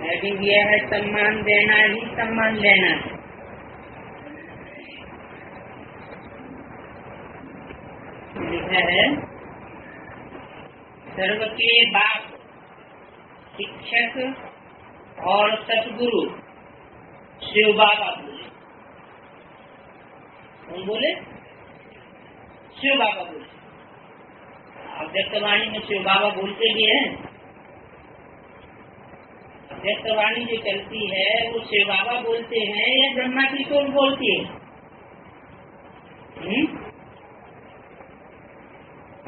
Heading यह है सम्मान देना ही सम्मान लेना है। लिखा है सर्व के बाप शिक्षक और सतगुरु शिव बाबा बोले। कौन बोले? शिव बाबा बोले। अव्यक्तवाणी में शिव बाबा बोलते भी हैं। अव्यक्तवाणी जो चलती है वो शिव बाबा बोलते हैं या ब्रह्मा की सोल बोलती है?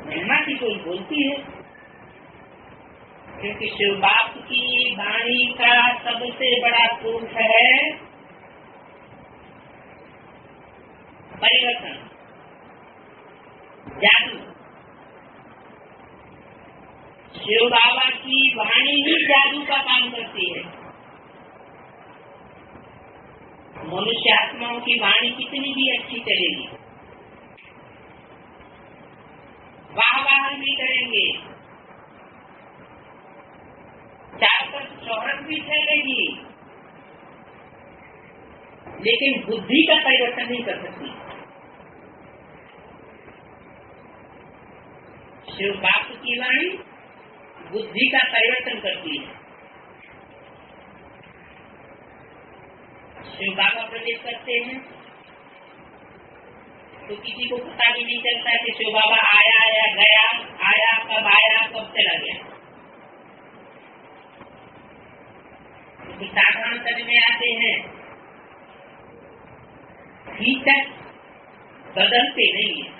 ब्रह्मा की सोल बोलती है, क्योंकि शिव बाप की वाणी का सबसे बड़ा प्रूफ है परिवर्तन, जादू। शिव बाबा की वाणी ही जादू का काम करती है। मनुष्य आत्माओं की वाणी कितनी भी अच्छी चलेगी, वाह भी करेंगे, चार पर शोहरत भी फैलेगी, लेकिन बुद्धि का परिवर्तन नहीं कर सकती। शिव बाप की वाणी बुद्धि का परिवर्तन करती है। शिव बाबा प्रवेश करते हैं तो किसी को पता भी नहीं चलता कि शिव बाबा आया या गया, आया कब चला गया। तो साधारण तन में आते हैं, फीचर बदलते नहीं है,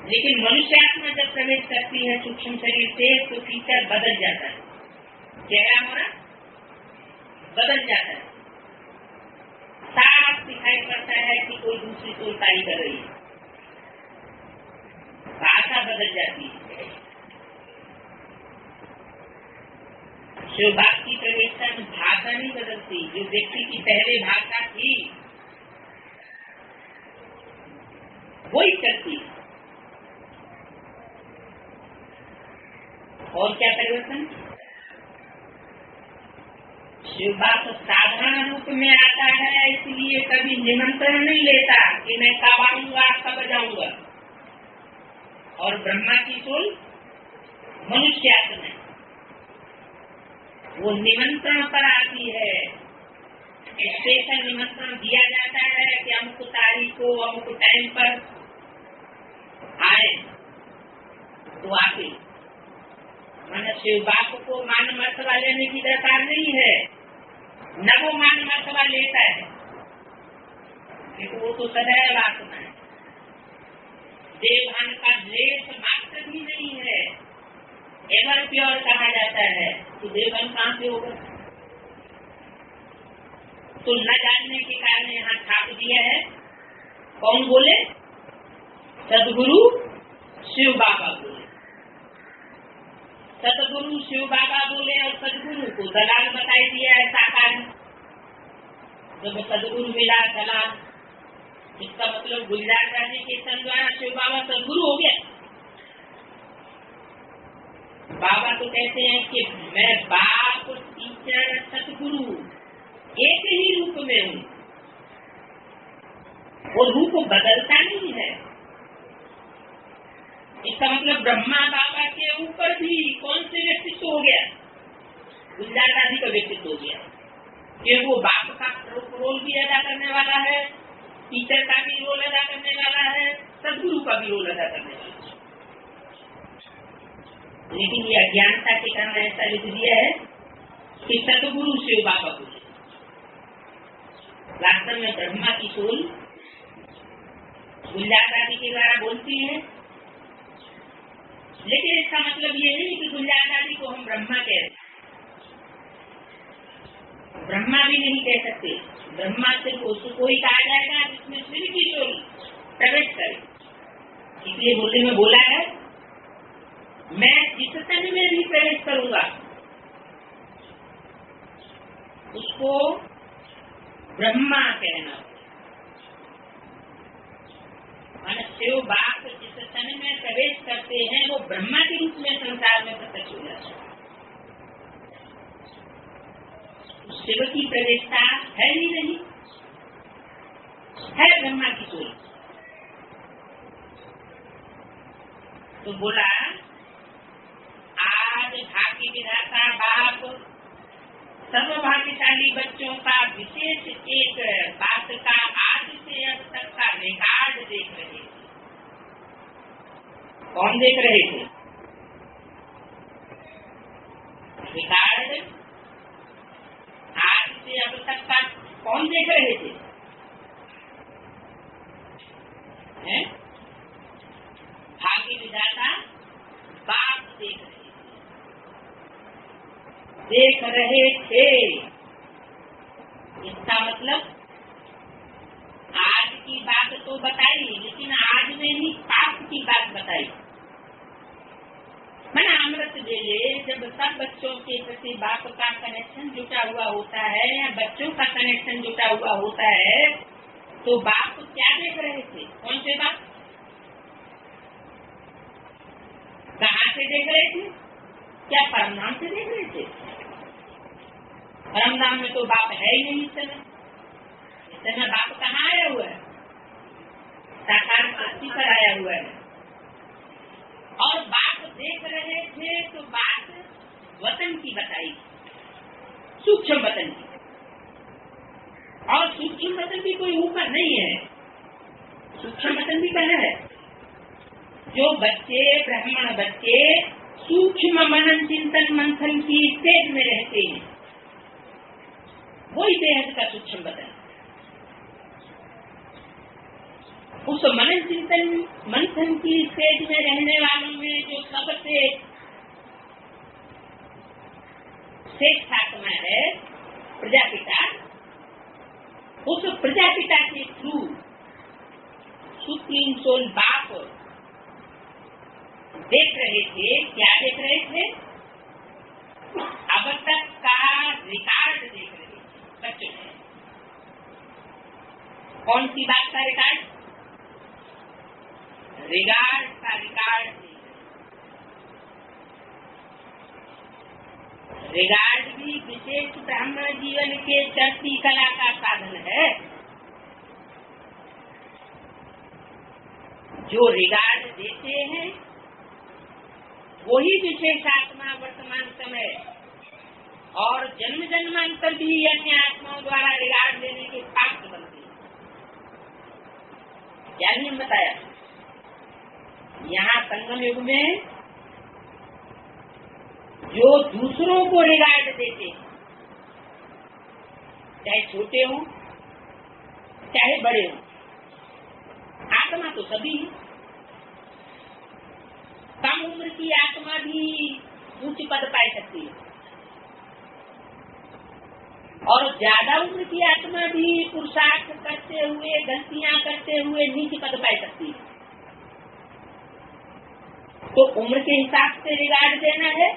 लेकिन मनुष्य आत्मा जब प्रवेश करती है सूक्ष्म शरीर से तो फीचर बदल जाता है, चेहरा हमारा बदल जाता है, साफ दिखाई पड़ता है कि कोई दूसरी सोच कार्य कर रही है, भाषा बदल जाती है। शिव बाप की प्रवेशता में भाषा नहीं बदलती, जो व्यक्ति की पहले भाषा थी वही चलती। और क्या परिवर्तन? शिव बाप साधारण रूप में आता है, इसलिए कभी निमंत्रण नहीं लेता कि मैं कब आऊंगा कब जाऊंगा। और ब्रह्मा की सोल मनुष्य आत्मा है, वो निमंत्रण पर आती है। स्पेशल निमंत्रण दिया जाता है कि अमुक तारीख को अमुक टाइम पर आए तो आते। मैंने शिव बाप को मान मर्तबा लेने की दरकार नहीं है, न वो मान मर्तबा लेता है, क्योंकि वो तो सदैव आत्मा है। देवभान का लेस मात्र भी नहीं है, एवर प्योर कहा जाता है। तो देवभान कहाँ से होगा? तो न जानने के कारण यहाँ छाप दिया है। कौन बोले? सदगुरु शिव बाबा बोले। सतगुरु शिव बाबा बोले और सदगुरु को दलाल बताई दिया है साकार। जब सदगुरु मिला दलाल, इसका मतलब गुलजार राजी के सन द्वारा शिव बाबा सदगुरु हो गया। बाबा तो कहते हैं कि मैं बाप टीचर सतगुरु एक ही रूप में हूँ, वो रूप बदलता नहीं है। इसका मतलब ब्रह्मा बाबा के ऊपर भी कौन से व्यक्तित्व हो गया? गुलजार दादी का व्यक्तित्व हो गया, कि वो बाप का रोल भी अदा करने वाला है, टीचर का भी रोल अदा करने वाला है, सदगुरु का भी रोल अदा करने वाला है। लेकिन ये अज्ञानता के कारण ऐसा लिख दिया है कि सदगुरु शिव बाबा बोले। वास्तव में ब्रह्मा की सोल गुलजार दादी के द्वारा बोलती है, लेकिन इसका मतलब ये नहीं कि गुलजार दादी को हम ब्रह्मा कहते, ब्रह्मा भी नहीं कह सकते। ब्रह्मा सिर्फ उसको ही कहा जाएगा जिसमें शिव की सोल प्रवेश करे। इसलिए बोलने में बोला है, मैं जिस तन में भी प्रवेश करूंगा उसको ब्रह्मा कहना। शिव बाप जिस तन में प्रवेश करते हैं वो ब्रह्मा के रूप में संसार में प्रत्यक्ष हो जाता है। शिव की प्रवेशता है ही नहीं, है ब्रह्मा की सोई। तो बोला आज भाग्य विधाता बाप सर्वभाग्यशाली बच्चों का विशेष एक बात का आज से अब तक का रिकॉर्ड देख रहे थे। कौन देख रहे थे? रिकॉर्ड आज से अब तक का कौन देख रहे थे? भाग्य विधाता बाप देख रहे थे। इसका मतलब आज की बात तो बताई, लेकिन आज में ही पाप की बात बताई। मैंने अमृत वेले जब सब बच्चों के प्रति बाप का कनेक्शन जुटा हुआ होता है या बच्चों का कनेक्शन जुटा हुआ होता है, तो बाप क्या देख रहे थे? कौन से बाप? कहाँ से देख रहे थे? क्या परमधाम से देख रहे थे? परमधाम में तो बाप है ही नहीं। इस समय बाप कहाँ आया हुआ है? साकार पृथ्वी पर आया हुआ है। और बाप देख रहे थे तो बात वतन की बताई, सूक्ष्म वतन की। और सूक्ष्म वतन भी कोई ऊपर नहीं है, सूक्ष्म वतन भी कहाँ है? जो बच्चे ब्राह्मण बच्चे सूक्ष्म मनन चिंतन मंथन की स्टेज में रहते हैं, वही बेहद का सूक्ष्म वतन। उस मनन चिंतन मंथन की स्टेज में रहने वालों में जो सबसे श्रेष्ठ आत्मा है प्रजापिता, उस प्रजापिता के थ्रू सुप्रीम सोल बाप देख रहे थे। क्या देख रहे थे? अब तक का रिकॉर्ड देख रहे थे बच्चों ने। कौन सी बात का रिकॉर्ड? रिगार्ड का रिकॉर्ड। रिगार्ड भी विशेष ब्राह्मण जीवन के चढ़ती कला का साधन है। जो रिगार्ड देते हैं वही विशेष आत्मा वर्तमान समय और जन्म जन्मांतर भी अन्य आत्माओं द्वारा रिगार्ड देने के पात्र बनते हैं। क्या नियम बताया? यहाँ संगम युग में जो दूसरों को रिगार्ड देते हैं, चाहे छोटे हों चाहे बड़े हों, आत्मा तो सभी है। कम उम्र की आत्मा भी उच्च पद पा सकती है और ज्यादा उम्र की आत्मा भी पुरुषार्थ करते हुए गलतियां करते हुए नीच पद पा सकती है। तो उम्र के हिसाब से रिगार्ड देना है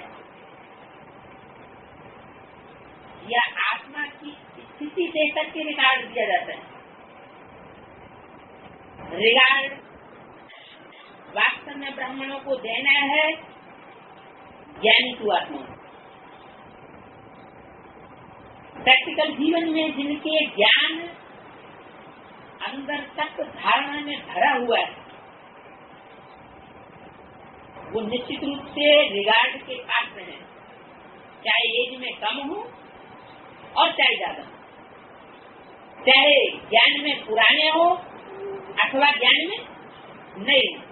या आत्मा की स्थिति देख करके रिगार्ड दिया जाता है? रिगार्ड वास्तव में ब्राह्मणों को देना है ज्ञानी की आत्मा। प्रैक्टिकल जीवन में जिनके ज्ञान अंदर तक धारणा में भरा हुआ है, वो निश्चित रूप से रिगार्ड के पात्र हैं, चाहे एज में कम हो और चाहे ज्यादा, चाहे ज्ञान में पुराने हो अथवा ज्ञान में नए हो।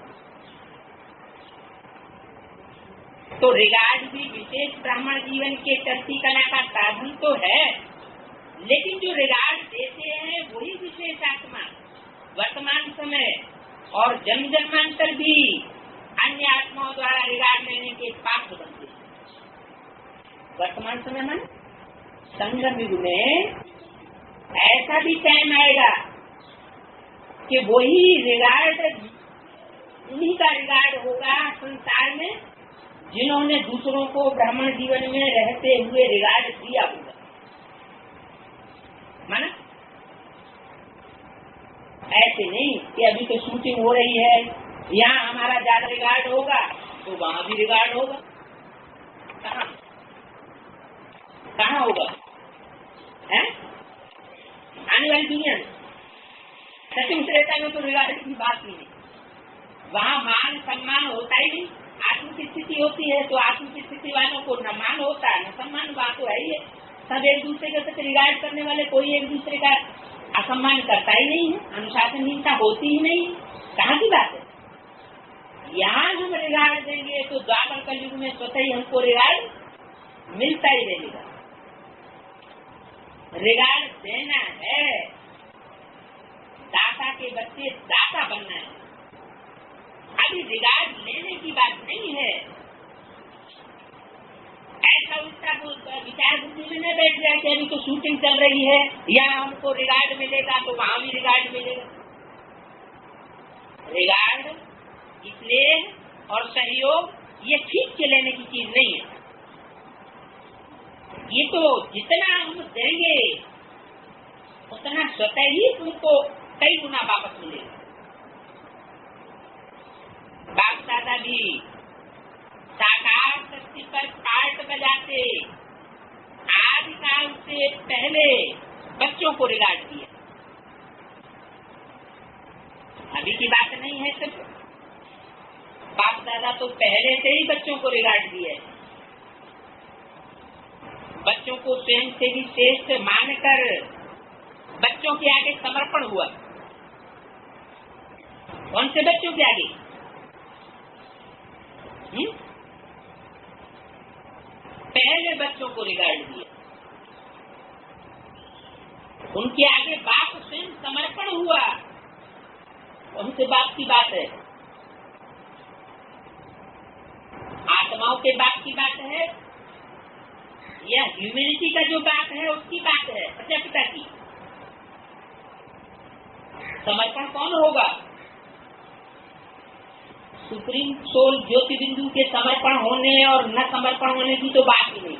तो रिगार्ड भी विशेष ब्राह्मण जीवन के चढ़ती कला का साधन तो है, लेकिन जो रिगार्ड देते हैं वही विशेष आत्मा वर्तमान समय और जन्म जन्मांतर भी अन्य आत्माओं द्वारा रिगार्ड लेने के पात्र बनते हैं। वर्तमान समय में संगम युग में ऐसा भी टाइम आएगा कि वही रिगार्ड, उन्हीं का रिगार्ड होगा संसार में जिन्होंने दूसरों को ब्राह्मण जीवन में रहते हुए रिगार्ड दिया होगा। माना ऐसे नहीं कि अभी तो शूटिंग हो रही है, यहाँ हमारा ज्यादा रिगार्ड होगा तो वहाँ भी रिगार्ड होगा। कहाँ कहाँ होगा? है आने वाली दुनिया में। सचिव त्रेता में तो रिगार्ड की बात ही नहीं, वहाँ मान सम्मान होता ही नहीं। आत्म की स्थिति होती है तो आत्म की स्थिति वालों को न मान होता है न सम्मान, बात तो है ही है। सब एक दूसरे के साथ रिगार्ड करने वाले, कोई एक दूसरे का असम्मान करता ही नहीं है, अनुशासनहीनता होती ही नहीं। कहाँ की बात है? यहाँ हम रिगार्ड देंगे तो द्वापर कलयुग में स्वतः ही हमको रिगार्ड मिलता ही रहेगा। रिगार्ड देना है, दाता के बच्चे दाता बनना है। अभी रिगार्ड लेने की बात नहीं है। ऐसा उसका विचार बुद्धि में बैठ गया कि अभी तो शूटिंग चल रही है, यहाँ हमको रिगार्ड मिलेगा तो वहाँ भी रिगार्ड मिलेगा। रिगार्ड, स्नेह और सहयोग ये खींच के लेने की चीज नहीं है। ये तो जितना हम देंगे उतना स्वतः ही तुमको कई गुना वापस मिलेगा। बाप दादा भी साकार शक्ति पर पार्ट बजाते आदि काल से पहले बच्चों को रिगार्ड किया। अभी की बात नहीं है, सिर्फ बाप दादा तो पहले से ही बच्चों को रिगार्ड दिया है। बच्चों को स्वयं से भी श्रेष्ठ मानकर बच्चों के आगे समर्पण हुआ। कौन से बच्चों के आगे? पहले बच्चों को रिगार्ड दिया, उनके आगे बाप स्वयं समर्पण हुआ। उनसे बाप की बात है, आत्माओं के बाप की बात है या ह्यूमैनिटी का जो बात है उसकी बात है, प्रजापिता की। समर्पण कौन होगा? सुप्रीम सोल ज्योति बिंदु के समर्पण होने और न समर्पण होने की तो बात ही नहीं।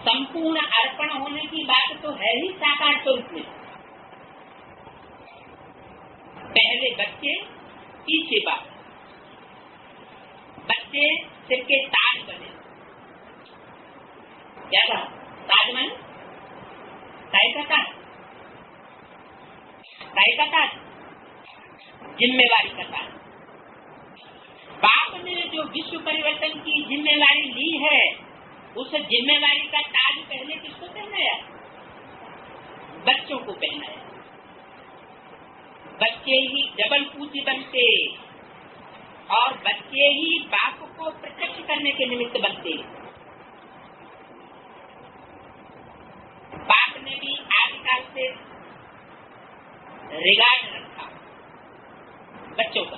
संपूर्ण अर्पण होने की बात तो है ही साकार स्वरूप में। पहले बच्चे, पीछे बाप। बच्चे सिर के ताज बने। क्या कहा? ताज माने ताई का ताज, ताई का ताज, जिम्मेवारी का ताज। बाप ने जो विश्व परिवर्तन की जिम्मेवारी ली है, उस जिम्मेवारी का ताज पहले किसको पहनाया? बच्चों को पहनाया। बच्चे ही डबल पूजी बनते और बच्चे ही बाप को प्रत्यक्ष करने के निमित्त बनते। बाप ने भी आदिकाल से रिगार्ड रखा बच्चों का।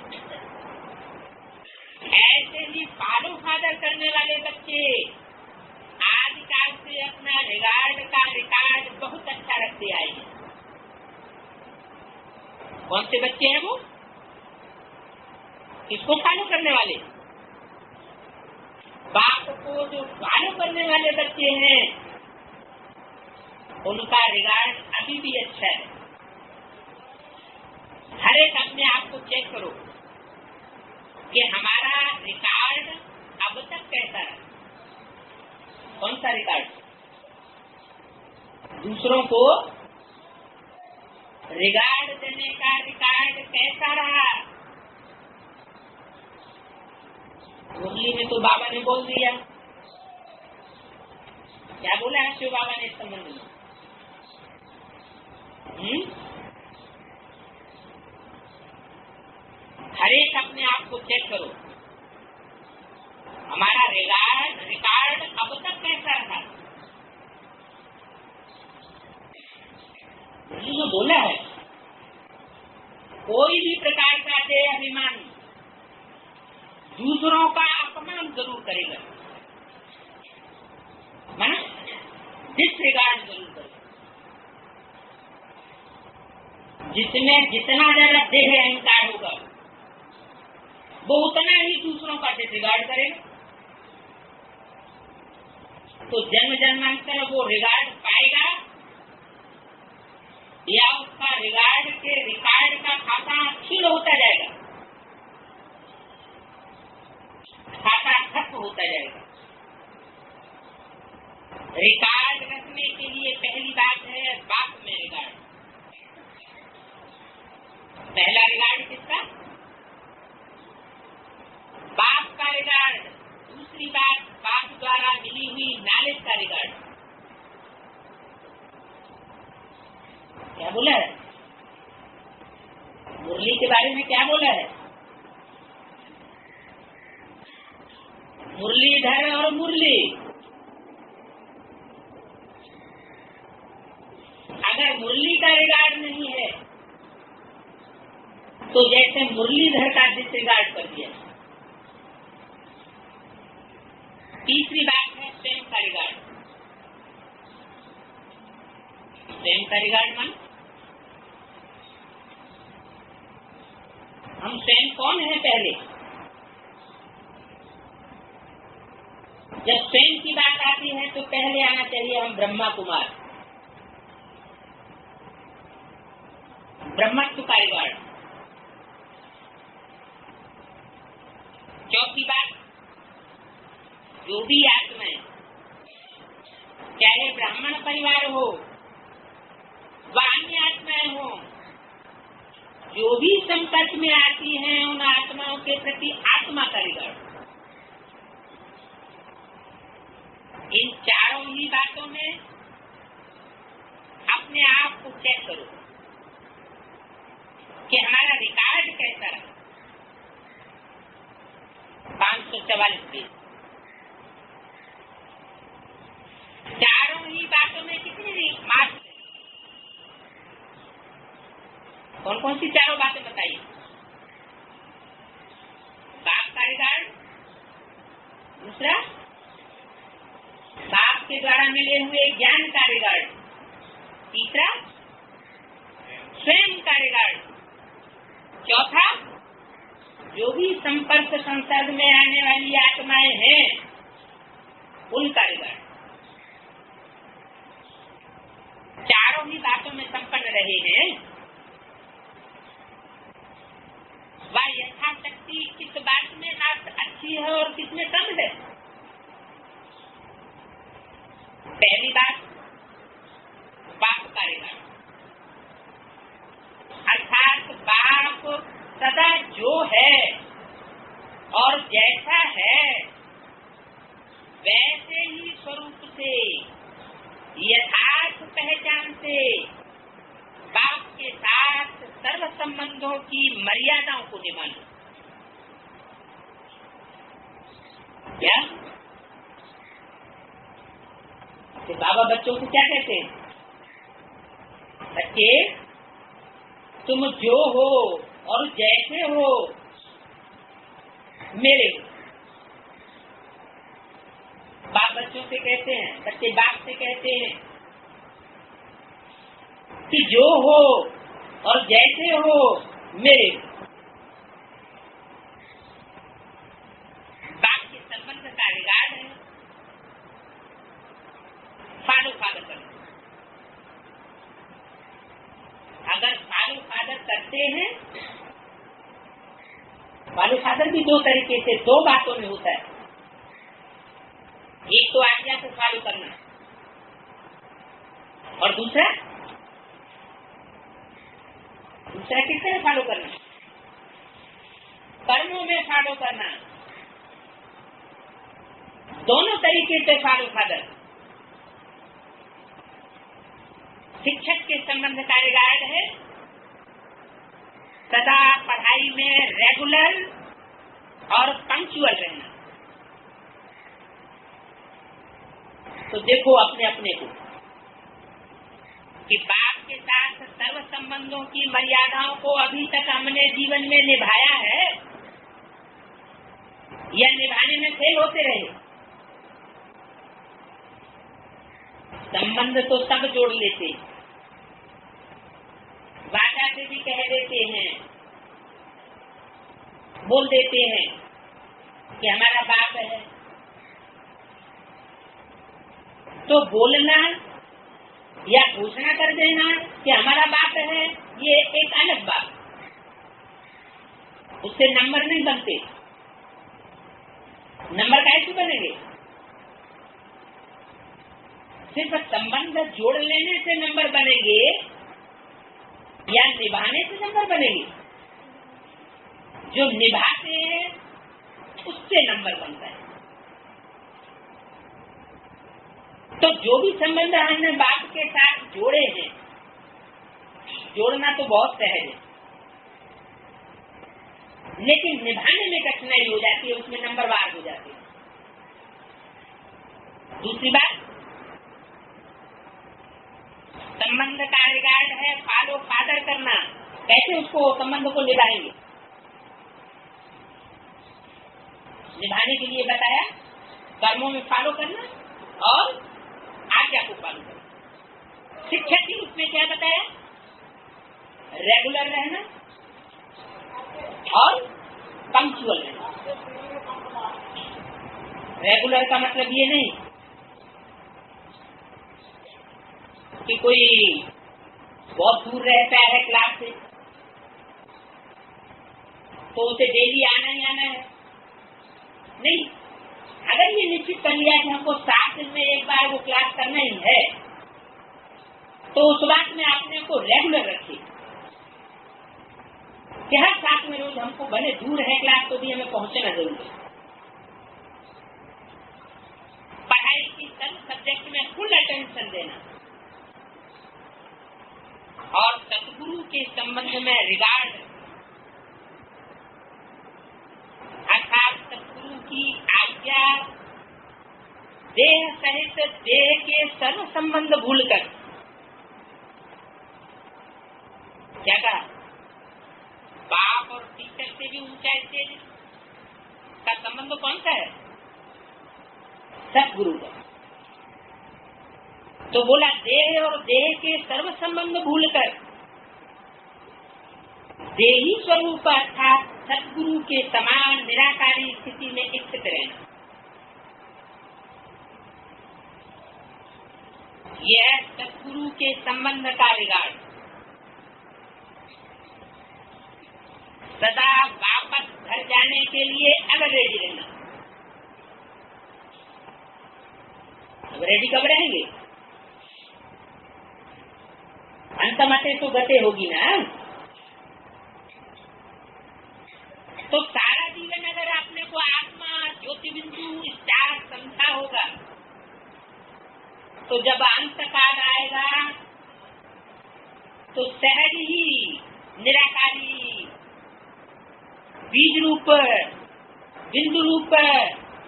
ऐसे ही फॉलो फादर करने वाले बच्चे आदिकाल से अपना रिगार्ड का रिकॉर्ड बहुत अच्छा रखते आए हैं। कौन से बच्चे हैं वो? किसको फॉलो करने वाले? बाप को जो फॉलो करने वाले बच्चे हैं उनका रिगार्ड अभी भी अच्छा है। हर एक अपने आप को चेक करो कि हमारा रिकॉर्ड अब तक कैसा है। कौन सा रिकॉर्ड? दूसरों को रिगार्ड देने का रिकॉर्ड कैसा रहा? मुरली में तो बाबा ने बोल दिया। क्या बोला है शिव बाबा ने इस संबंध में? हर एक अपने आप को चेक करो, हमारा रिकॉर्ड अब तक कैसा रहा? मुरली ने बोला है कोई भी प्रकार का देह अभिमान दूसरों का अपमान जरूर करेगा, माना डिसरिगार्ड जरूर करेगा। जिसमें जितना ज्यादा देह अहंकार होगा वो उतना ही दूसरों का डिसरिगार्ड करेगा। तो जन्म जन्मांतर वो रिगार्ड पाएगा या उसका रिगार्ड के रिकॉर्ड का खाता क्षीण होता जाएगा, खाता ठप होता जाएगा। रिकॉर्ड रखने के लिए पहली बात है बाप में रिकॉर्ड। पहला रिकॉर्ड किसका? बाप का रिकॉर्ड। दूसरी बात, बाप द्वारा मिली हुई नॉलेज का रिकॉर्ड। क्या बोला है? मुरली के बारे में क्या बोला है? मुरलीधर और मुरली। अगर मुरली का रिकॉर्ड नहीं है तो जैसे मुरलीधर का डिसरिगार्ड कर दिया। तीसरी बात है स्वयं का रिकॉर्ड। स्वयं का रिकॉर्ड मान हम स्वयं कौन है? पहले जब स्वयं की बात आती है तो पहले आना चाहिए हम ब्रह्मा कुमार, ब्रह्मत्व का रिकॉर्ड। चौथी बात, जो भी आत्माएं, चाहे ब्राह्मण परिवार हो व अन्य आत्माएं हो, जो भी संपर्क में आती हैं उन आत्माओं के प्रति आत्मा का रिकॉर्ड। इन चारों ही बातों में अपने आप को चेक करो कि हमारा रिकॉर्ड कैसा रहा। 544 पेज। चारों ही बातों में कितनी मार्क्स? कौन कौन सी चारों बातें बताइए? बाप का रिकॉर्ड, दूसरा बाप के द्वारा मिले हुए ज्ञान का रिकॉर्ड, तीसरा स्वयं का रिकॉर्ड, चौथा जो भी संपर्क संसर्ग में आने वाली आत्माएं हैं उनका रिकॉर्ड। चारों ही बातों में संपन्न रहे हैं। वह यथाशक्ति किस बात में बात अच्छी है और किसमें कम है। पहली बात, बाप का रिकॉर्ड, अर्थात बाप सदा जो है और जैसा है वैसे ही स्वरूप से यथार्थ पहचान से बाप के साथ सर्व संबंधों की मर्यादाओं को निभाना। क्या तो बाबा बच्चों को क्या कहते हैं? बच्चे तुम जो हो और जैसे हो मेरे हो। बाप बच्चों से कहते हैं, बच्चे बाप से कहते हैं कि जो हो और जैसे हो मेरे हो। बाप के संबंध का रिकॉर्ड है। फॉलो फादर करते, अगर फॉलो फादर करते हैं, फॉलो फादर भी दो तरीके से, दो बातों में होता है। एक तो आज्ञा को फॉलो करना और दूसरा किस तरह फॉलो करना? कर्मों में फॉलो करना। दोनों तरीके से फॉलो फादर। शिक्षक के संबंध का रिकॉर्ड है सदा पढ़ाई में रेगुलर और पंक्चुअल रहना। तो देखो अपने अपने को कि बाप के साथ सर्व संबंधों की मर्यादाओं को अभी तक हमने जीवन में निभाया है या निभाने में फेल होते रहे। संबंध तो सब जोड़ लेते, वाचा से भी कह देते हैं, बोल देते हैं कि हमारा बाप है। तो बोलना या घोषणा कर देना कि हमारा बाप है, ये एक अलग बात, उससे नंबर नहीं बनते। नंबर कैसे बनेंगे? सिर्फ संबंध जोड़ लेने से नंबर बनेंगे या निभाने से नंबर बनेंगे? जो निभाते हैं उससे नंबर बनता है। तो जो भी संबंध हमने बाप के साथ जोड़े हैं, जोड़ना तो बहुत सहज है, लेकिन निभाने में कठिनाई हो जाती है, उसमें नंबरवार हो जाती है। दूसरी बात, संबंध का रिगार्ड है फॉलो फादर करना। कैसे उसको संबंध को निभाएंगे? निभाने के लिए बताया कर्मों में फॉलो करना और आज्ञा को फॉलो करना। शिक्षा की उसमें क्या बताया? रेगुलर रहना और पंक्चुअल रहना। रेगुलर का मतलब ये नहीं कि कोई बहुत दूर रहता है क्लास से तो उसे डेली आना ही आना है, नहीं। अगर ये निश्चित कर लिया कि हमको 7 दिन में एक बार वो क्लास करना ही है, तो उस बात में अपने को रेगुलर रखिए कि हर 7 में रोज हमको भले दूर है क्लास तो भी हमें पहुंचना जरूरी है। पढ़ाई की सब सब्जेक्ट में फुल अटेंशन देना और सतगुरु के संबंध में रिगार्ड, अर्थात सतगुरु की आज्ञा देह सहित देह के सर्व संबंध भूलकर, क्या कहा? बाप और टीचर से भी ऊंचा स्टेज का संबंध कौन सा है? सतगुरु का। तो बोला देह और देह के सर्व संबंध भूलकर देही स्वरूप अर्थात सतगुरु के समान निराकारी स्थिति में स्थित रहना। यह सतगुरु के संबंध का रिगार्ड। सदा वापस घर जाने के लिए अब रेडी रहना। अब रेडी कब रहेंगे? अंतमते तो गते होगी ना। तो सारा जीवन अगर आपने को आत्मा ज्योति बिंदु स्टार समझा होगा, तो जब अंत काल आएगा तो सहज ही निराकारी बीज रूप, बिंदु रूप,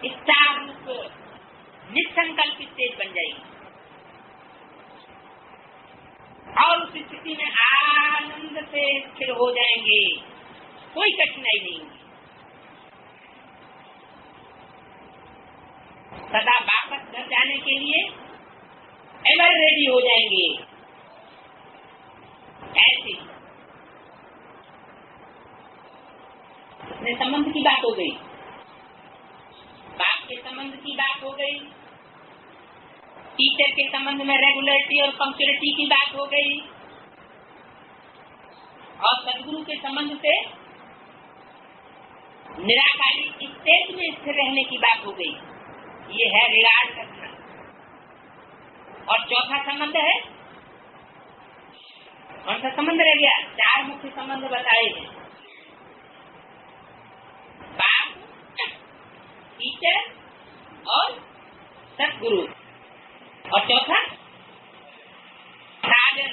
स्टार रूप निसंकल्पित तेज बन जाएगी और उस स्थिति में आनंद से स्थिर हो जाएंगे, कोई कठिनाई नहीं होगी। सदा वापस घर जाने के लिए एवर रेडी हो जाएंगे। ऐसे संबंध की बात हो गई, बाप के संबंध की बात हो गई, टीचर के संबंध में रेगुलरिटी और पंक्चुअलिटी की बात हो गई और सदगुरु के संबंध से निराकारी स्टेज में स्थिर रहने की बात हो गई। ये है रिगार्ड करना। और चौथा संबंध है, कौन सा संबंध रह गया? 4 मुख्य संबंध बताए हैं, बाप, टीचर और सतगुरु। और चौथा साधन।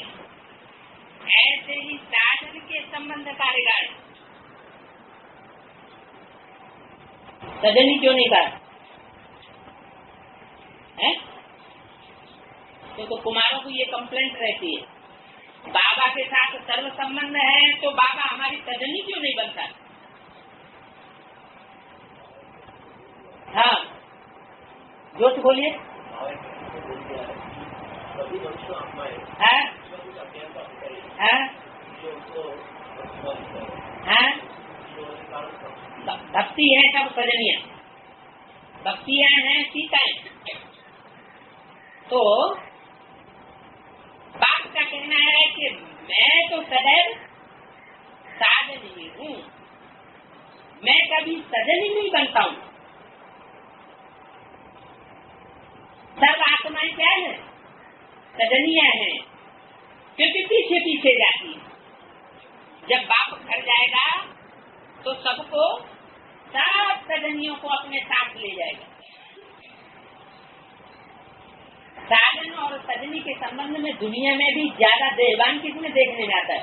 ऐसे ही साधन के संबंध का रिगार्ड। सजन ही क्यों नहीं कहा है? तो कुमारों को ये कंप्लेंट रहती है, बाबा के साथ सर्व संबंध है तो बाबा हमारी सजनी क्यों नहीं बनता? हाँ, जोश बोलिए। हाँ? हाँ? हाँ? भक्ति है सब सजनिया, भक्तियां हैं सीताएं। तो बाप का कहना है कि मैं तो सदैव साधन ही हूँ, मैं कभी सजन ही नहीं बनता हूँ। सब आत्माएं क्या है? सजनियां हैं, क्योंकि पीछे पीछे जाती है। जब बाप घर जाएगा तो सबको, सब सजनियों को अपने साथ ले जाएगा। साजन और सजनी के संबंध में दुनिया में भी ज्यादा देवान किसने देखने में आता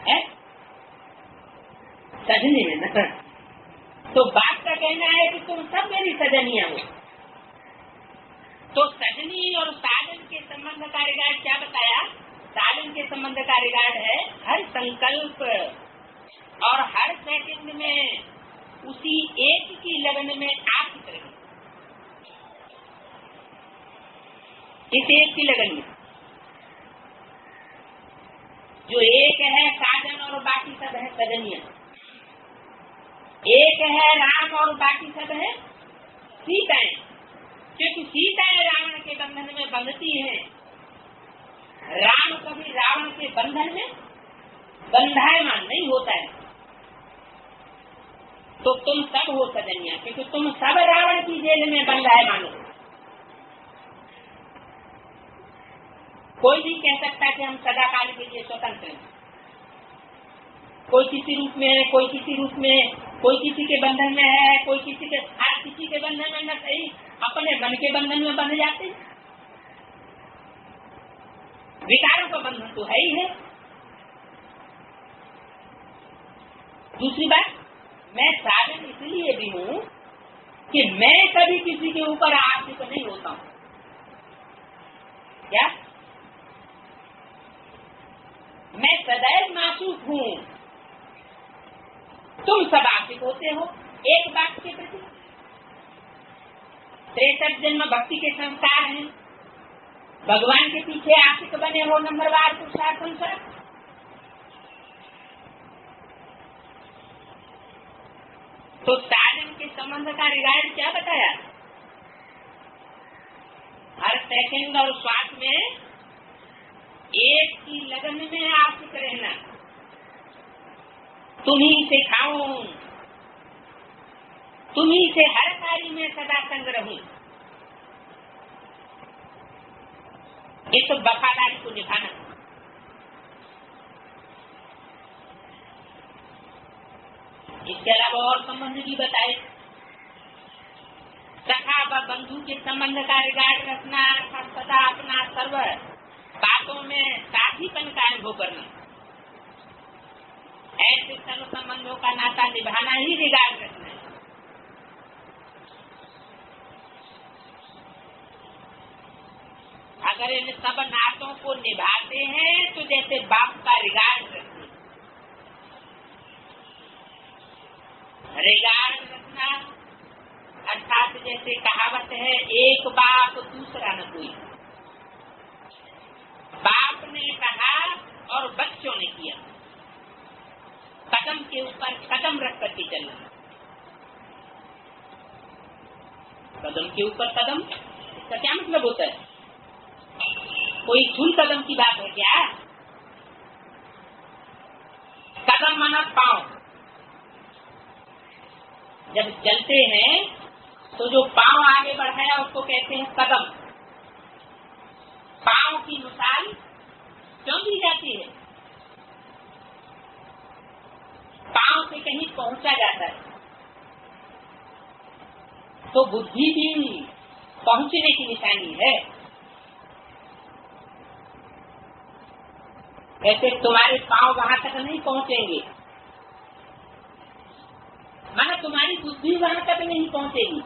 है? सजनी में ना। तो बाप का कहना है कि तुम सब मेरी सजनियां हो। तो सजनी और साजन के संबंध का रिगार्ड क्या बताया? साजन के संबंध का रिगार्ड है हर संकल्प और हर सेकंड में उसी एक की लगन में आशिक रहे। इस एक की लगन में जो एक है साजन और बाकी सब है सजनियां। एक है राम और बाकी सब है सीताएं, क्योंकि सीताएं रावण के बंधन में बंधती हैं। राम कभी रावण के बंधन में बंधायमान नहीं होता है। तो तुम सब हो सजनियां, क्योंकि तुम सब रावण की जेल में बंधायमान हो। कोई नहीं कह सकता कि हम सदाकाल के लिए स्वतंत्र हैं। कोई किसी रूप में है, कोई किसी रूप में, कोई किसी के बंधन में है, कोई किसी के, हर किसी के बंधन में न सही अपने मन के बंधन में बंध जाते हैं। विकारों का बंधन तो है ही है। दूसरी बात, मैं साजन इसलिए भी हूँ कि मैं कभी किसी के ऊपर आश्रित नहीं होता हूँ। क्या? मैं सदैव मासूक हूँ। तुम सब आशिक होते हो एक बात के प्रति। 63 जन्म भक्ति के संस्कार हैं, भगवान के पीछे आशिक बने हो नंबरवार पुरुषार्थ अनुसार। तो साजन के संबंध का रिगार्ड क्या बताया? हर सेकंड और श्वास में एक की लगन में आशिक रहना। तुम्ही से खाऊं, तुम्ही से हर कार्य में सदा संग रहूं। इस वफादारी को निभाना। इसके अलावा और संबंध भी बताए। सखा व बंधु के संबंध का रिगार्ड रखना, सदा अपना सर्व बातों में साथीपन का अनुभव करना। ऐसे सर्व संबंधों का नाता निभाना ही रिगार्ड रखना है। अगर इन सब नातों को निभाते हैं तो जैसे बाप का रिगार्ड रखना। रिगार्ड रखना अर्थात जैसे कहावत है, एक बाप दूसरा न कोई। बाप ने कहा और बच्चों ने किया। कदम के ऊपर कदम रख करके चलना। कदम के ऊपर कदम, इसका क्या मतलब होता है? कोई धूल कदम की बात है क्या? कदम माना पांव। जब चलते हैं तो जो पांव आगे बढ़ाया उसको कहते हैं कदम। पांव की मिसाल क्यों दी जाती है? पांव से कहीं पहुंचा जाता है, तो बुद्धि भी पहुंचने की निशानी है। ऐसे तुम्हारे पांव वहां तक नहीं पहुंचेंगे, माना तुम्हारी बुद्धि वहां तक नहीं पहुंचेगी।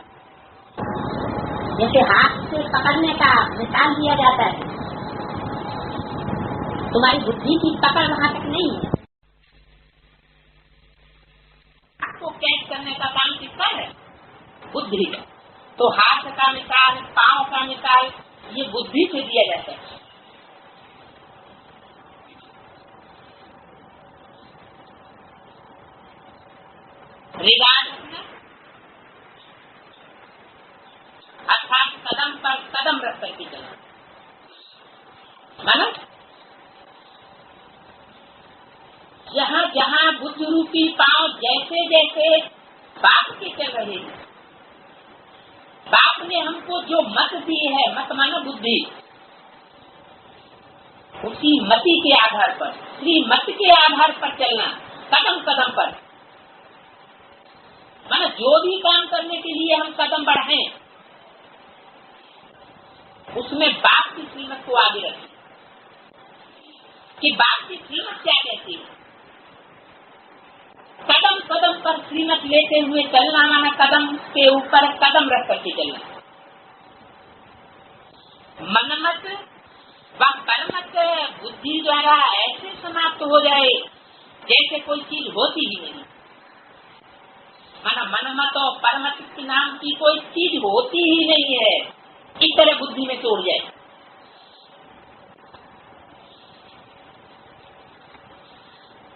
जैसे हाथ से पकड़ने का मिसाल दिया जाता है, तुम्हारी बुद्धि की पकड़ वहां तक नहीं है। आपको कैच करने का काम किसका है? बुद्धि का। तो हाथ का मिसाल, पांव का मिसाल ये बुद्धि से दिया जाता है। रिगार्ड रखना अर्थात कदम पर कदम रख करके चलना। मानो जहाँ जहाँ बुद्ध रूपी पांव जैसे जैसे बाप के चल रहे हैं, बाप ने हमको जो मत दी है, मत मानो बुद्धि, उसी मति के आधार पर, श्रीमत के आधार पर चलना, कदम कदम पर। माना जो भी काम करने के लिए हम कदम बढ़ाएं, उसमें बाप की श्रीमत को आगे रखें कि बाप की श्रीमत क्या कहती है। कदम कदम पर श्रीमत लेते हुए चलना, माना कदम के ऊपर कदम रख करके चलना। मनमत व परमत बुद्धि द्वारा ऐसे समाप्त हो जाए जैसे कोई चीज होती ही नहीं। माना मनमत और परमत के नाम की कोई चीज होती ही नहीं है, इस तरह बुद्धि में तोड़ जाए।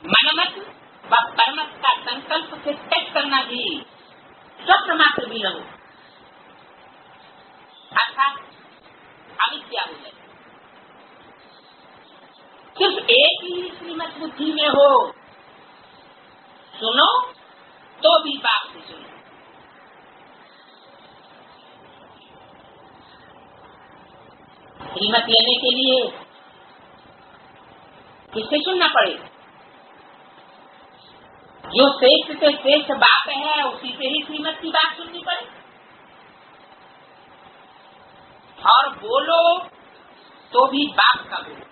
मनमत व परमत का संकल्प से त्याग करना भी स्वप्न मात्र भी न हो, अर्थात अविद्या हो जाए। सिर्फ एक ही श्रीमत बुद्धि में हो, सुनो तो भी बाप से सुनो। श्रीमत लेने के लिए किससे सुनना पड़े? जो श्रेष्ठ से श्रेष्ठ बाप है, उसी से ही श्रीमत की बात सुननी पड़े। और बोलो तो भी बाप का बोलो।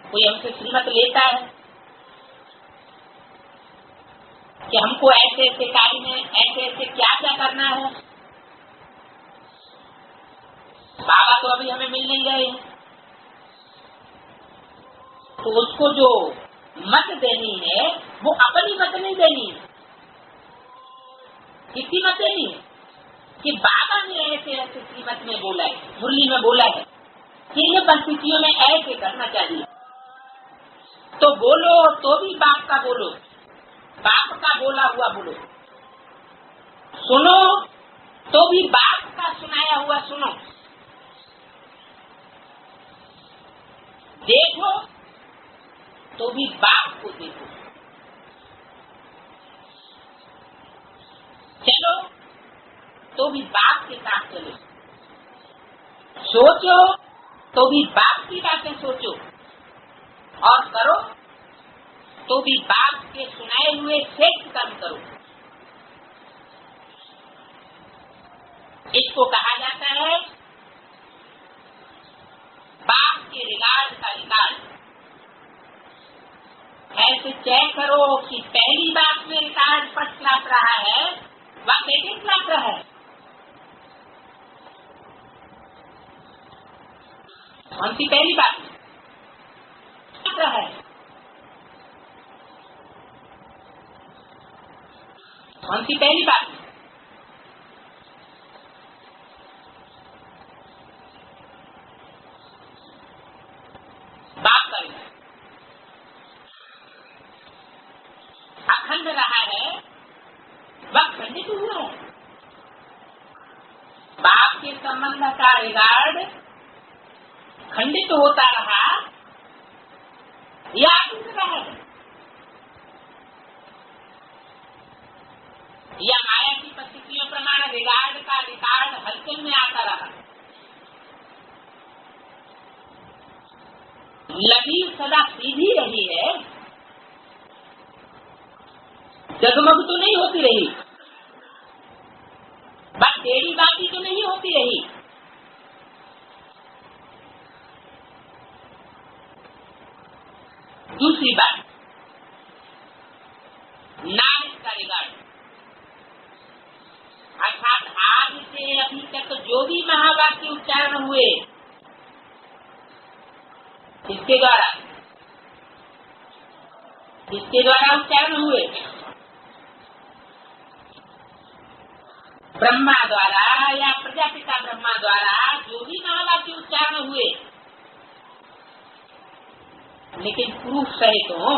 कोई हमसे श्रीमत लेता है कि हमको ऐसे ऐसे कार्य में ऐसे ऐसे क्या क्या करना है, बाबा तो अभी हमें मिल नहीं रहे, तो उसको जो मत देनी है वो अपनी मत नहीं देनी है। किसी मत देनी है कि बाबा ने ऐसे ऐसे श्रीमत में बोला है, मुरली में बोला है कि इन परिस्थितियों में ऐसे करना चाहिए, तो बोलो तो भी बाप का बोलो, बाप का बोला हुआ बोलो। सुनो तो भी बाप का सुनाया हुआ सुनो। देखो तो भी बाप को देखो। चलो तो भी बाप के साथ चलो। सोचो तो भी बाप की बातें सोचो, और करो तो भी बाप के सुनाए हुए श्रेष्ठ कर्म करो। इसको कहा जाता है बाप के रिगार्ड का रिगार्ड। ऐसे तय करो कि पहली बात में रिकॉर्ड फर्स्ट क्लास रहा है, वह सेकेंड क्लास रहा है। कौन सी पहली बात रहा है, कौन सी पहली बात? बाप का अखंड रहा है, वह खंडित हुआ है। बाप के संबंध का रिगार्ड खंडित होता रहा या अखंड रहा है, या माया की परिस्थितियों प्रमाण रिगार्ड का रिकॉर्ड हलचल में आता रहा। लकीर सदा सीधी रही है, जगमग तो नहीं होती रही, बस टेढ़ी बाती तो नहीं होती रही। दूसरी बात, नाम का रिगार्ड, अर्थात आज से अभी तक जो भी महावाक्य उच्चारण हुए, किसके द्वारा उच्चारण हुए? ब्रह्मा द्वारा या प्रजापिता ब्रह्मा द्वारा जो भी महावाक्य उच्चारण हुए, लेकिन प्रूफ सहित हो,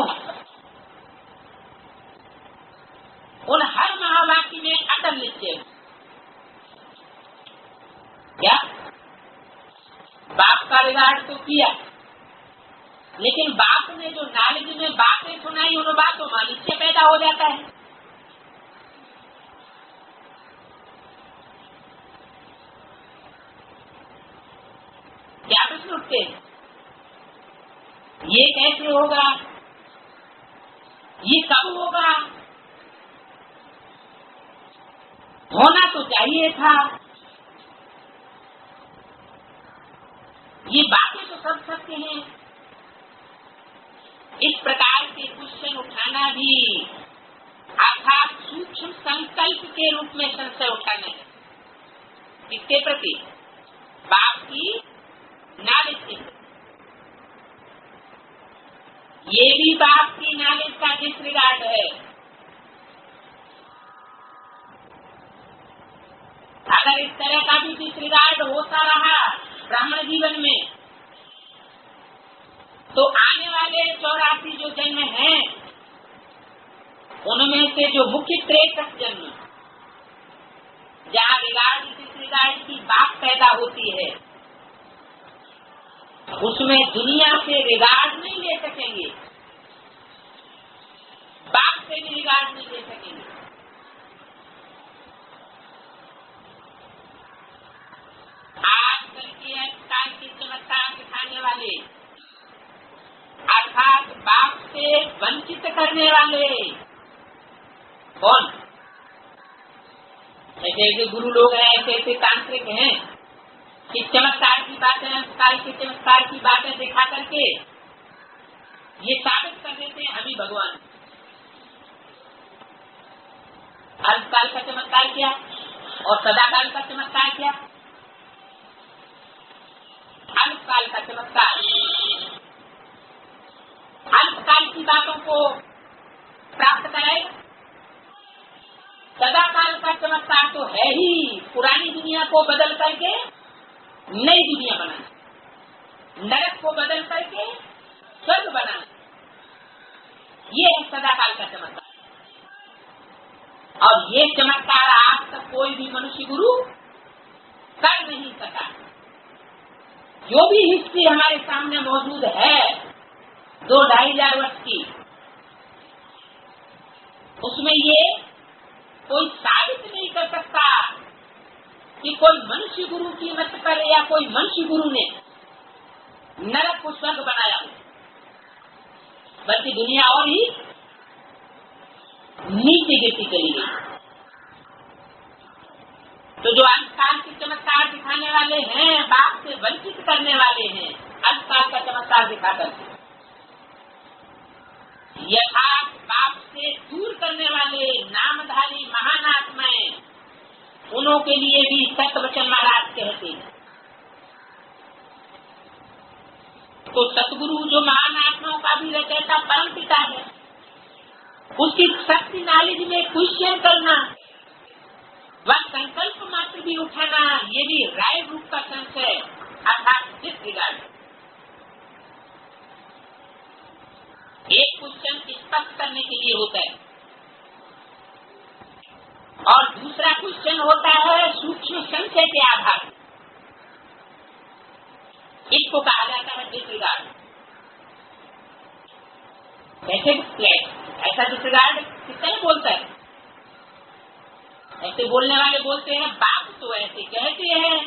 उन हर महावाक्य में अटल निश्चय। क्या बाप का रिगार्ड तो किया, लेकिन बाप ने जो नालिज में बातें सुनाई, उन बातों में निश्चय पैदा हो जाता है। प्रश्न उठते हैं, ये कैसे होगा, ये कब होगा, होना तो चाहिए था, ये बातें तो सब सत्य हैं। इस प्रकार के क्वेश्चन उठाना भी अर्थात सूक्ष्म संकल्प के रूप में संशय उठाना है। किसके प्रति? बाप की नॉलेज के प्रति। ये भी बाप की नॉलेज का डिसरिगार्ड है। अगर इस तरह का भी डिसरिगार्ड होता रहा ब्राह्मण जीवन में, तो आने वाले 84 जो जन्म हैं, उनमें से जो मुख्य 63 जन्म जहाँ रिगार्ड डिसरिगार्ड की बात पैदा होती है, उसमें दुनिया से रिगार्ड नहीं ले सकेंगे, बाप से भी रिगार्ड नहीं ले सकेंगे। आजकल के चमत्कार दिखाने वाले अर्थात बाप से वंचित करने वाले कौन? ऐसे ऐसे गुरु लोग हैं, ऐसे ऐसे तांत्रिक हैं कि चमत्कार की बातें, काल के चमत्कार की बातें दिखा करके ये साबित कर देते हैं हम ही भगवान। अल्पकाल का चमत्कार क्या और सदाकाल का चमत्कार क्या? अल्पकाल का चमत्कार अल्पकाल की बातों को प्राप्त कराएगा। सदाकाल का चमत्कार तो है ही पुरानी दुनिया को बदल करके नई दुनिया बनाना, नरक को बदल करके स्वर्ग बनाना, ये है सदाकाल का चमत्कार। और ये चमत्कार आज तक कोई भी मनुष्य गुरु कर नहीं सका। जो भी हिस्ट्री हमारे सामने मौजूद है 2-2.5 वर्ष की, उसमें ये कोई साबित नहीं कर सकता कि कोई मनुष्य गुरु की मत पर या कोई मनुष्य गुरु ने नरक को स्वर्ग बनाया हो, बल्कि दुनिया और ही नीचे गिरती चली गई। तो जो अल्पकाल के चमत्कार दिखाने वाले हैं, बाप से वंचित करने वाले हैं, अल्पकाल का चमत्कार दिखा करके यथार्थ बाप से दूर करने वाले नामधारी महान आत्माएं, उनों के लिए भी सतवचन महाराज कहते हैं। तो सतगुरु जो महान आत्माओं का भी रचयिता परम पिता है, उसकी शक्ति नॉलेज में क्वेश्चन करना, वह संकल्प मात्र भी उठाना, ये भी राय रूप का संशय अर्थात डिसरिगार्ड। एक क्वेश्चन स्पष्ट करने के लिए होता है और दूसरा क्वेश्चन होता है सूक्ष्म संशय के आधार। इसको कहा जाता है डिसरिगार्ड। कैसे ऐसा डिसरिगार्ड किसने बोलता है? ऐसे बोलने वाले बोलते हैं बाप तो ऐसे कहते हैं,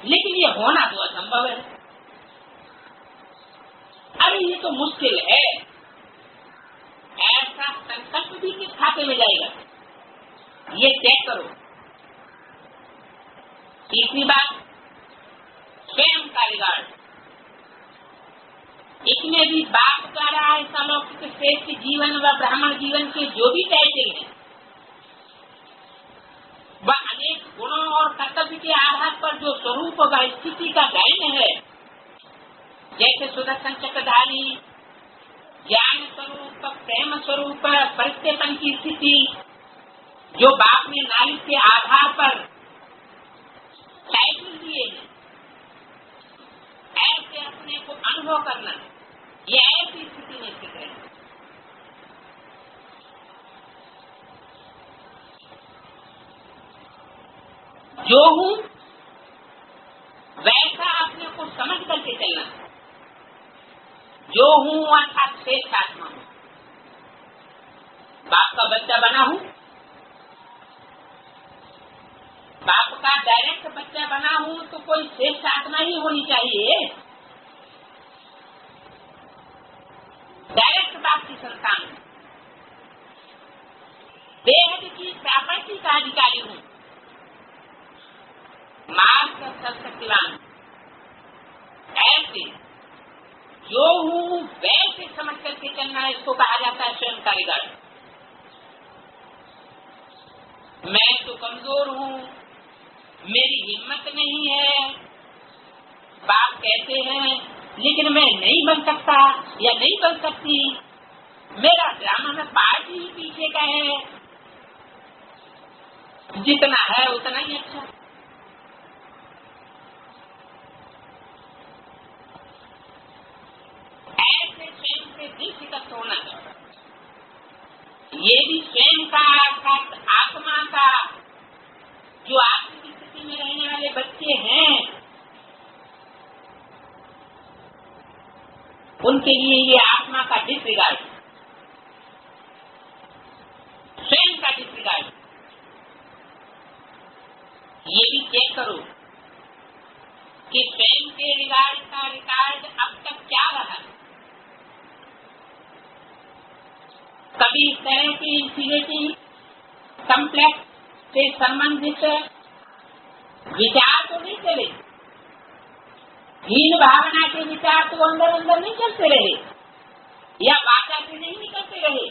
लेकिन ये होना तो असंभव है। अरे ये तो मुश्किल है, ऐसा संकल्प भी किस खाते में जाएगा, ये चेक करो। तीसरी बात, स्वयं का रिगार्ड। इसमें भी बाप द्वारा ऐसा लौकिक श्रेष्ठ जीवन व ब्राह्मण जीवन के जो भी टाइटल है, वह अनेक गुणों और कर्तव्य के आधार पर जो स्वरूप व स्थिति का गायन है, जैसे सुदर्शन चक्रधारी, ज्ञान स्वरूप, प्रेम स्वरूप, परित्यपन की स्थिति, जो बाप ने नारी के आधार पर टाइटल दिए हैं, ऐसे अपने को अनुभव करना, ये ऐसी स्थिति में स्थित है। जो हूँ वैसा अपने को समझ करके चलना, जो हूँ अर्थात श्रेष्ठ आत्मा हूँ। बाप का बच्चा बना हूँ, बाप का डायरेक्ट बच्चा बना हूँ, तो कोई श्रेष्ठ आत्मा ही होनी चाहिए। डायरेक्ट बाप की संतान हूँ, बेहद की प्रॉपर्टी का अधिकारी हूँ, मार्ग सर्वशक्तिवान। ऐसे जो हूँ वैसे समझ करके चलना है, इसको कहा जाता है स्वयं का रिगार्ड। मैं तो कमजोर हूँ, मेरी हिम्मत नहीं है, बाप कहते हैं, लेकिन मैं नहीं बन सकता या नहीं बन सकती, मेरा ड्रामा में पार्ट ही पीछे का है, जितना है उतना ही अच्छा। ऐसे स्वयं से दीक्षित होना, ये भी स्वयं का अर्थात आत्मा का, जो आत्मिक स्थिति में रहने वाले बच्चे हैं, उनके लिए ये आत्मा का डिसरिगार्ड, स्वयं का डिसरिगार्ड। ये भी चेक करो कि स्वयं के रिगार्ड का रिकॉर्ड अब तक क्या रहा। कभी इस तरह की इंफिनिटी कम्प्लेक्स से संबंधित विचार तो नहीं चले, हीन भावना के विचार तो अंदर अंदर नहीं चलते रहे, या वाचा से नहीं निकलते रहे।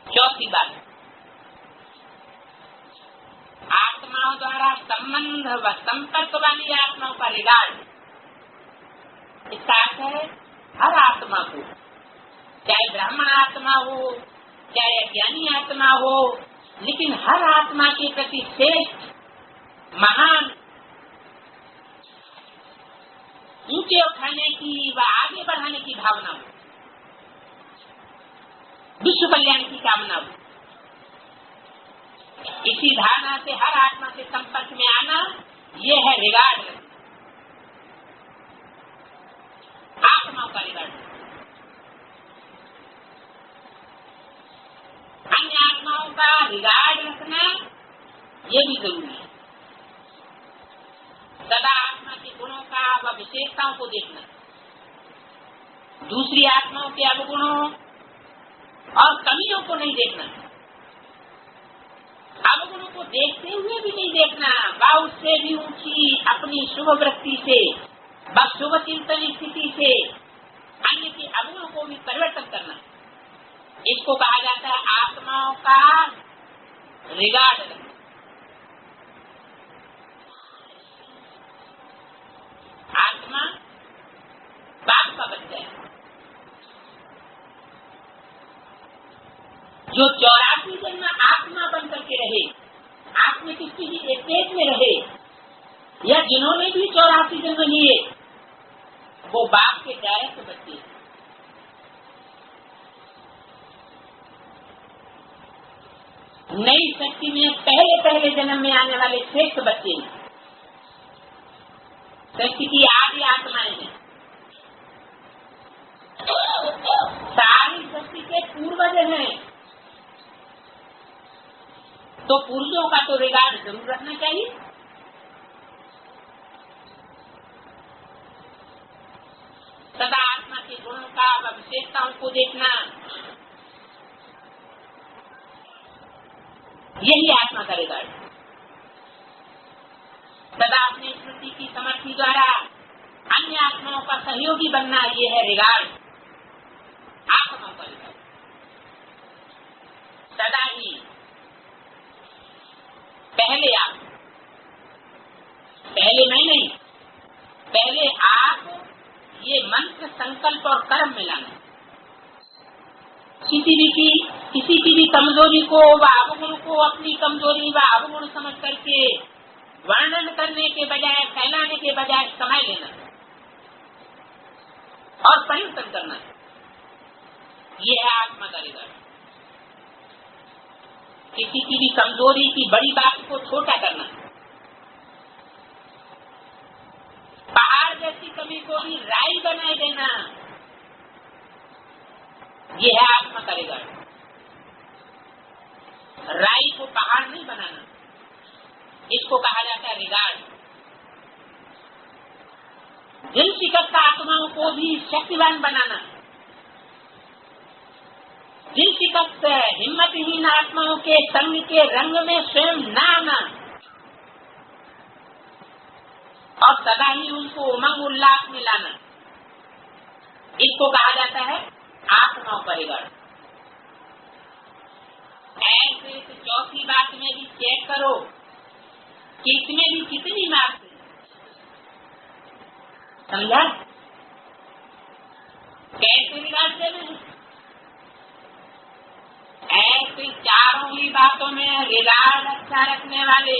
चौथी बात, आत्माओं द्वारा संबंध व संपर्क वाली आत्माओं का रिगार्ड, इसका अर्थ है हर आत्मा को, चाहे ब्राह्मण आत्मा हो, चाहे अज्ञानी आत्मा हो, लेकिन हर आत्मा के प्रति श्रेष्ठ, महान, ऊंचे उठाने की व आगे बढ़ाने की भावना हो, विश्व कल्याण की कामना हो, इसी धारणा से हर आत्मा के संपर्क में आना, ये है रिगार्ड, आत्माओं का रिगार्ड। अन्य आत्माओं का रिगार्ड रखना ये भी जरूरी है। सदा आत्मा के गुणों का व विशेषताओं को देखना, दूसरी आत्माओं के अवगुणों और कमियों को नहीं देखना, अवगुणों को देखते हुए भी नहीं देखना, व उससे भी ऊंची अपनी शुभ वृत्ति से व शुभ चिंतन स्थिति से अन्य के अवगुणों को भी परिवर्तन करना, इसको कहा जाता है आत्माओं का रिगार्ड। आत्मा बाप का बच्चा है, जो 84 जन्म आत्मा बन करके रहे, आत्मिक स्टेज में रहे, या जिन्होंने भी 84 जन्म लिए, वो बाप के डायरेक्ट बच्चे हैं। नई शक्ति में पहले जन्म में आने वाले श्रेष्ठ बच्चे हैं, सृष्टि की आदि आत्माएं हैं, सारी सृष्टि के पूर्वज हैं, तो पूर्वजों का तो रिगार्ड जरूर रखना चाहिए। सदा आत्मा के गुणों का व विशेषताओं को देखना, यही आत्मा का रिगार्ड। सदा अपनी स्मृति की समर्थी द्वारा अन्य आत्माओं का सहयोगी बनना, ये है रिगार्ड, आत्माओं का रिगार्ड। सदा ही पहले आप, पहले मैं नहीं, पहले आप, ये मंत्र संकल्प और कर्म मिलाना। किसी की भी कमजोरी को व अवगुण को अपनी कमजोरी व अवगुण समझ करके वर्णन करने के बजाय, फैलाने के बजाय समय लेना और परिवर्तन करना, ये है आत्मा का रिगार्ड। किसी की भी कमजोरी की बड़ी बात को छोटा करना, पहाड़ जैसी कमी को भी राई बनाए देना, ये है आत्मा का रिगार्ड। राई को पहाड़ नहीं बनाना, इसको कहा जाता है रिगार्ड। जिन शिकस्त आत्माओं को भी शक्तिवान बनाना, जिन शिकस्त हिम्मतहीन आत्माओं के संग के रंग में स्वयं न आना और सदा ही उनको उमंग उल्लास में लाना, इसको कहा जाता है आत्माओं परिगण। ऐसे चौथी बात में भी चेक करो कि इसमें भी कितनी मार्क्स है, समझा? कैसे बिगाड़ते हैं? ऐसे चारों ही बातों में रिगार्ड अच्छा रखने वाले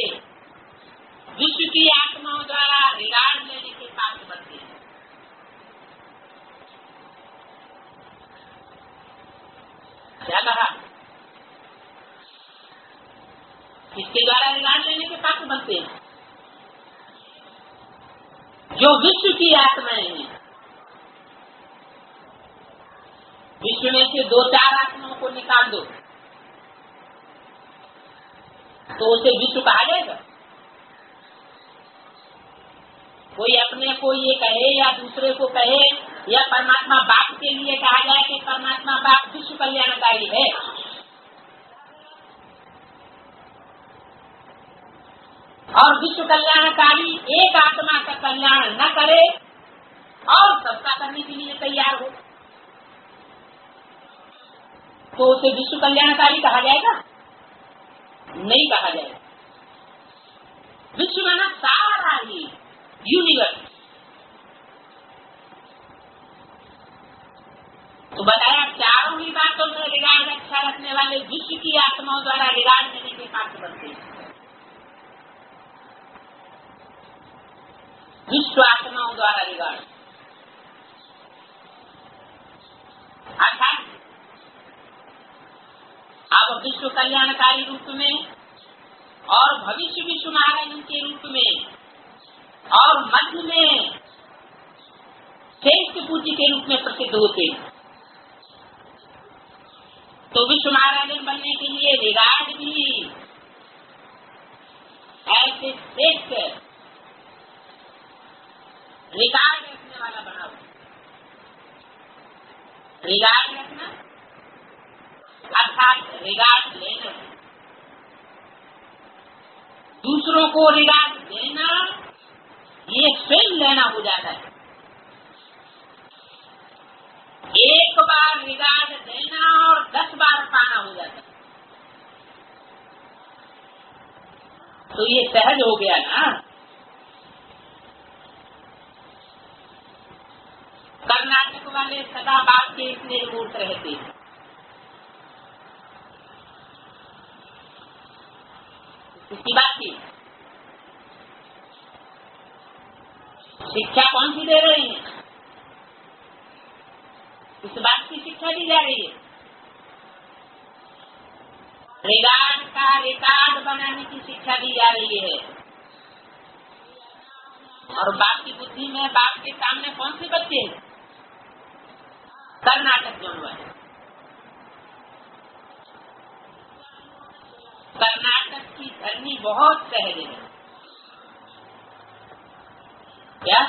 विश्व की आत्माओं द्वारा रिगार्ड लेने के पात्र बनते हैं। क्या कहा? किसके द्वारा रिगार्ड लेने के पात्र बनते हैं? जो विश्व की आत्माएं हैं। विश्व में से दो चार आत्माओं को निकाल दो तो उसे विश्व कहा जाएगा? कोई अपने को ये कहे या दूसरे को कहे या परमात्मा बाप के लिए कहा जाए कि परमात्मा बाप विश्व कल्याणकारी है, और विश्व कल्याणकारी एक आत्मा का कल्याण न करे और सबका करने के लिए तैयार हो, तो उसे विश्व कल्याणकारी कहा जाएगा? नहीं कहा जाएगा। विश्व माना सारा ही यूनिवर्स। तो बताया चारों ही बातों में रिगार्ड अच्छा रखने वाले विश्व की आत्माओं द्वारा रिगार्ड देने के पात्र बनते हैं। विश्व आत्माओं द्वारा रिगार्ड, अर्थात अब विश्व कल्याणकारी रूप में और भविष्य विश्व महाराजन के रूप में और मध्य में श्रेष्ठ पूज्य के रूप में प्रसिद्ध होते। तो विश्व महाराजन बनने के लिए रिगार्ड भी ऐसे श्रेष्ठ रिगार्ड रखने वाला बनाओ। रिगार्ड रखना अर्थात रिगार्ड लेना, दूसरों को रिगार्ड देना, ये स्वयं लेना हो जाता है। एक बार रिगार्ड देना और 10 बार पाना हो जाता है। तो ये सहज हो गया ना। कर्नाटक वाले सदा बाप के इतने मूर्त रहते हैं। इसकी बात की शिक्षा कौन सी दे रही है? इस बात की शिक्षा दी जा रही है रिगार्ड का रिकॉर्ड बनाने की शिक्षा दी जा रही है। और बाप की बुद्धि में बाप के सामने कौन से बच्चे हैं? कर्नाटक जोन वाले। कर्नाटक की धरनी बहुत सहज है। क्या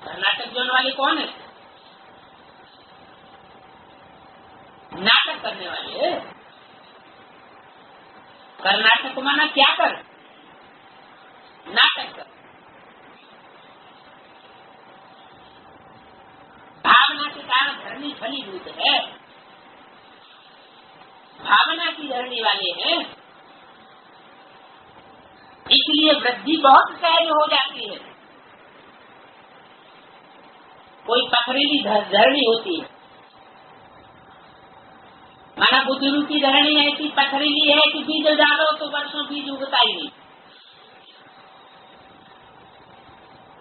कर्नाटक जोन वाले कौन है? नाटक करने वाले। कर्नाटक को माना क्या कर? नाटक कर। भावना के कारण धरनी फलीभूत है, भावना की धरनी वाले हैं, इसलिए वृद्धि बहुत सहज हो जाती है। कोई पथरीली धरनी होती है, माना बुजुर्ग की धरनी ऐसी पथरीली है कि बीज डालो तो वर्षों बीज उगता ही नहीं।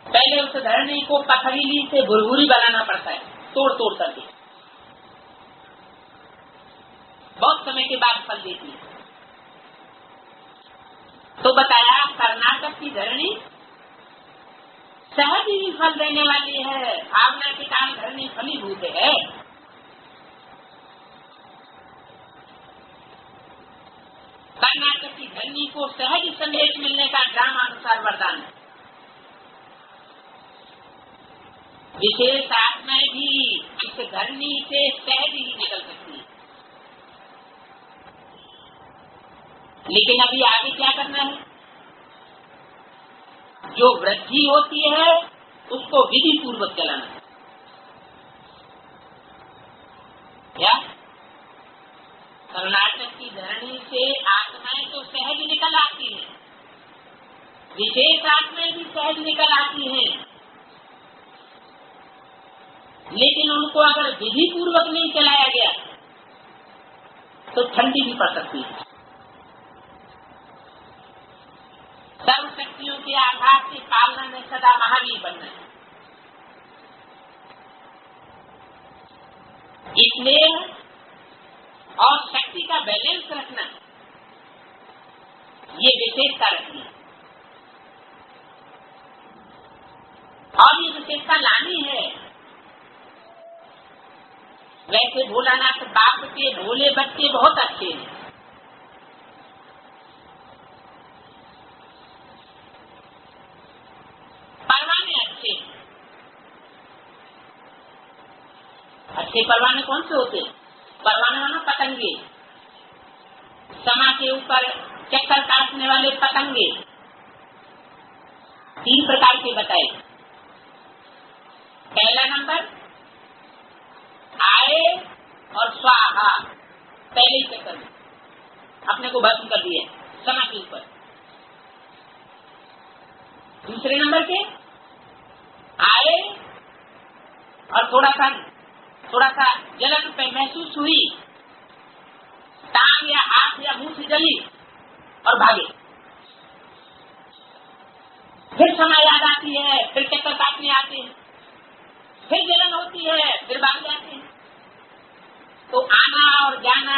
पहले उस धरनी को पथरीली से भुरभुरी बनाना पड़ता है, तोड़ तोड़ करके, बहुत समय के बाद फल देती है। तो बताया कर्नाटक की धरनी सहज ही फल देने वाली है, भावना के कारण धरनी फलीभूत है। कर्नाटक की धरनी को सहज संदेश मिलने का ड्रामा अनुसार वरदान है। विशेष आत्माएं भी इस धरनी से सहज ही निकल सकती है। लेकिन अभी आगे क्या करना है? जो वृद्धि होती है उसको विधि पूर्वक चलाना है। क्या कर्नाटक की धरनी से आत्माएं तो सहज निकल आती हैं, विशेष आत्माएं भी सहज निकल आती हैं, लेकिन उनको अगर विधि पूर्वक नहीं चलाया गया तो ठंडी भी पड़ सकती है। सर्व शक्तियों के आधार से पालना में सदा महावीर बनना है। स्नेह और शक्ति का बैलेंस रखना, ये विशेषता रखनी है। और ये विशेषता लानी है। वैसे भोलानाथ बाप के भोले बच्चे बहुत अच्छे हैं, परवाने अच्छे। अच्छे परवाने कौन से होते? परवाने मानो पतंगे, समा के ऊपर चक्कर काटने वाले पतंगे। 3 प्रकार के बताए। पहला नंबर आए और स्वाहा, पहले ही चक्कर में अपने को भस्म कर दिए समा के ऊपर। दूसरे नंबर के आए और थोड़ा सा जलन पे महसूस हुई, टांग या हाथ या मुंह से जली और भागे। फिर समय याद आती है, फिर चक्कर काटने आते हैं, फिर जलन होती है, फिर भाग जाते हैं। तो आना और जाना,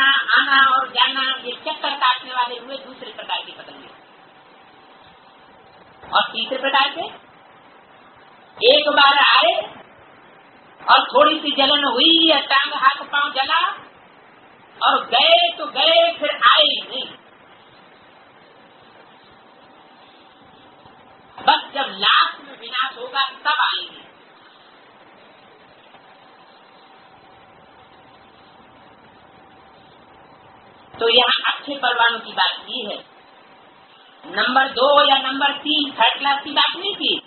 ये चक्कर काटने वाले हुए दूसरे प्रकार के पतंगे। और तीसरे प्रकार के, एक बार आए और थोड़ी सी जलन हुई या टांग हाथ पांव जला और गए तो गए, फिर आए ही नहीं। बस जब लास्ट में विनाश होगा तब आएंगे। तो यहाँ अच्छे परवानों की बात की है। नंबर 2 या नंबर 3 थर्ड क्लास की बात नहीं की।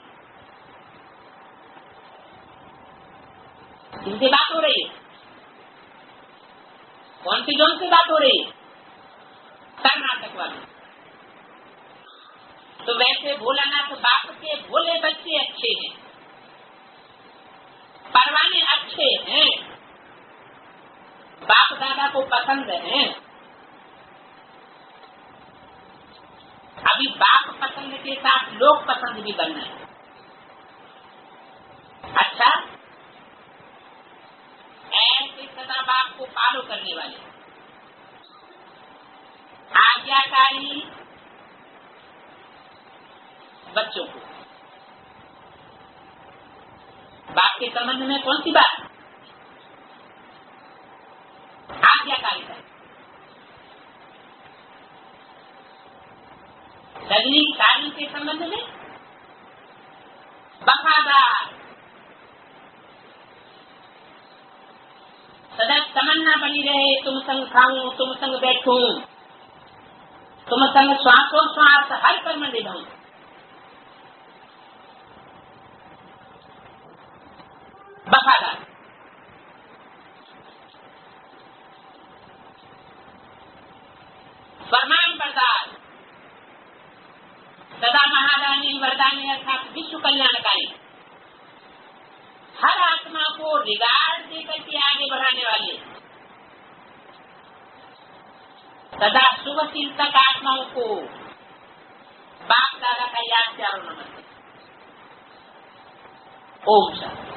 किनसे बात हो रही है? कौन सी जोन से बात हो रही है? कर्नाटक वाले। तो वैसे भोलानाथ बाप के भोले बच्चे अच्छे हैं, परवाने अच्छे हैं, बाप दादा को पसंद है। अभी बाप पसंद के साथ लोग पसंद भी बनना है। अच्छा, ऐसे सदा बाप को फॉलो करने वाले, आज्ञाकारी बच्चों को बाप के संबंध में कौन सी बात? आज्ञाकारिता। कार्य के संबंध में वफादार, सदा तमन्ना बनी रहे, तुम संग खाऊं, तुम संग बैठूं, तुम संग श्वासोश्वास हर कर्म निभाऊं। वफादार। फरमान बरदार, सदा महादानी वरदानी अर्थात विश्व कल्याणकारी, हर आत्मा को रिगार्ड देकर के आगे बढ़ाने वाले, सदा शुभ चिंतक आत्माओं को बाप दादा का याद प्यारो नमस्ते। ओम शांति।